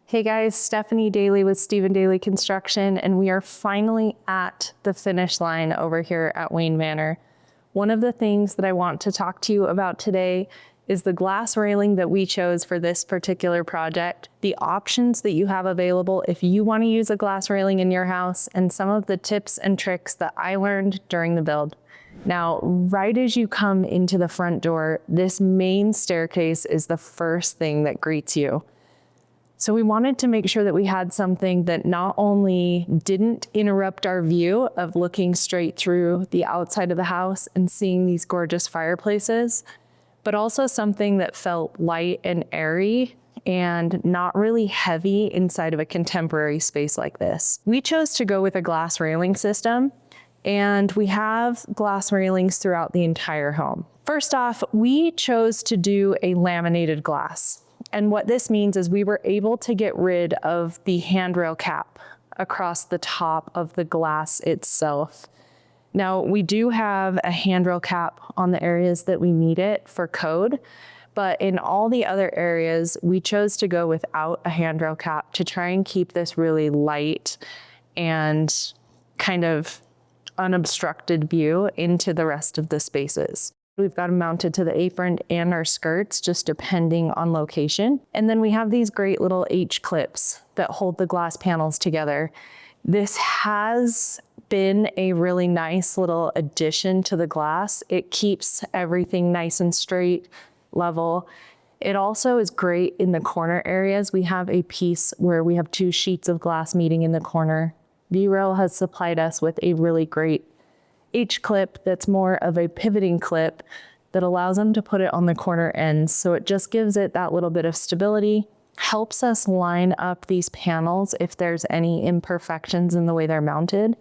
Hey guys, Stephanie Daly with Stephen Daly Construction, and we are finally at the finish line over here at Wayne Manor. One of the things that I want to talk to you about today is the glass railing that we chose for this particular project, the options that you have available if you want to use a glass railing in your house, and some of the tips and tricks that I learned during the build. Now, right as you come into the front door, this main staircase is the first thing that greets you. So we wanted to make sure that we had something that not only didn't interrupt our view of looking straight through the outside of the house and seeing these gorgeous fireplaces, but also something that felt light and airy and not really heavy inside of a contemporary space like this. We chose to go with a glass railing system, and we have glass railings throughout the entire home. First off, we chose to do a laminated glass. And what this means is we were able to get rid of the handrail cap across the top of the glass itself. Now, we do have a handrail cap on the areas that we need it for code, but in all the other areas, we chose to go without a handrail cap to try and keep this really light and kind of unobstructed view into the rest of the spaces. We've got them mounted to the apron and our skirts, just depending on location. And then we have these great little H clips that hold the glass panels together. This has been a really nice little addition to the glass. It keeps everything nice and straight, level. It also is great in the corner areas. We have a piece where we have two sheets of glass meeting in the corner. Viewrail has supplied us with a really great H-clip that's more of a pivoting clip that allows them to put it on the corner ends. So it just gives it that little bit of stability, helps us line up these panels if there's any imperfections in the way they're mounted,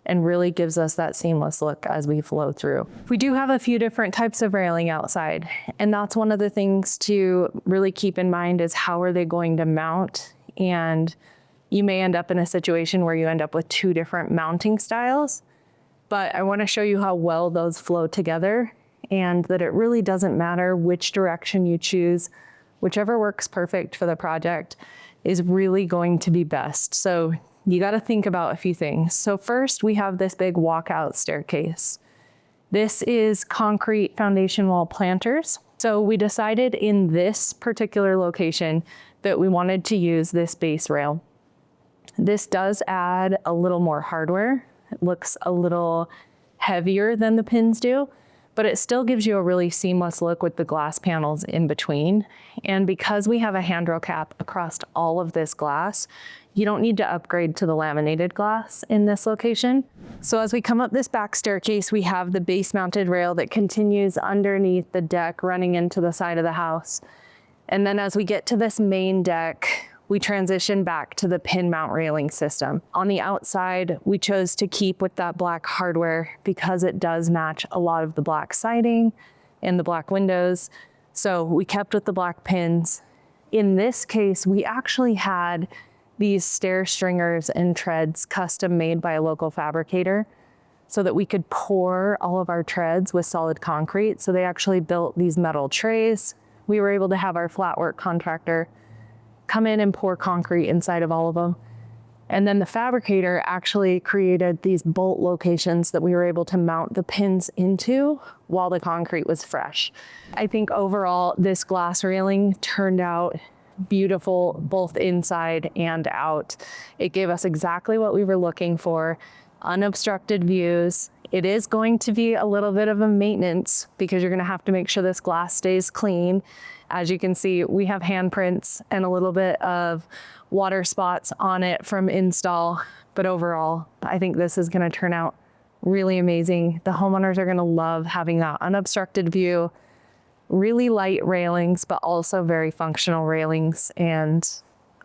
and really gives us that seamless look as we flow through. We do have a few different types of railing outside, and that's one of the things to really keep in mind is how are they going to mount, and you may end up in a situation where you end up with two different mounting styles. But I want to show you how well those flow together and that it really doesn't matter which direction you choose. Whichever works perfect for the project is really going to be best. So you got to think about a few things. So first, we have this big walkout staircase. This is concrete foundation wall planters. So we decided in this particular location that we wanted to use this base rail. This does add a little more hardware. It looks a little heavier than the pins do, but it still gives you a really seamless look with the glass panels in between. And because we have a handrail cap across all of this glass, you don't need to upgrade to the laminated glass in this location. So as we come up this back staircase, we have the base mounted rail that continues underneath the deck running into the side of the house. And then as we get to this main deck, we transition back to the pin mount railing system. On the outside, we chose to keep with that black hardware because it does match a lot of the black siding and the black windows. So we kept with the black pins. In this case, we actually had these stair stringers and treads custom made by a local fabricator so that we could pour all of our treads with solid concrete. So they actually built these metal trays. We were able to have our flat work contractor come in and pour concrete inside of all of them. And then the fabricator actually created these bolt locations that we were able to mount the pins into while the concrete was fresh. I think overall, this glass railing turned out beautiful, both inside and out. It gave us exactly what we were looking for, unobstructed views. It is going to be a little bit of a maintenance because you're gonna have to make sure this glass stays clean. As you can see, we have handprints and a little bit of water spots on it from install, but overall, I think this is gonna turn out really amazing. The homeowners are gonna love having that unobstructed view, really light railings, but also very functional railings. And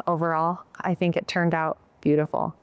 overall, I think it turned out beautiful.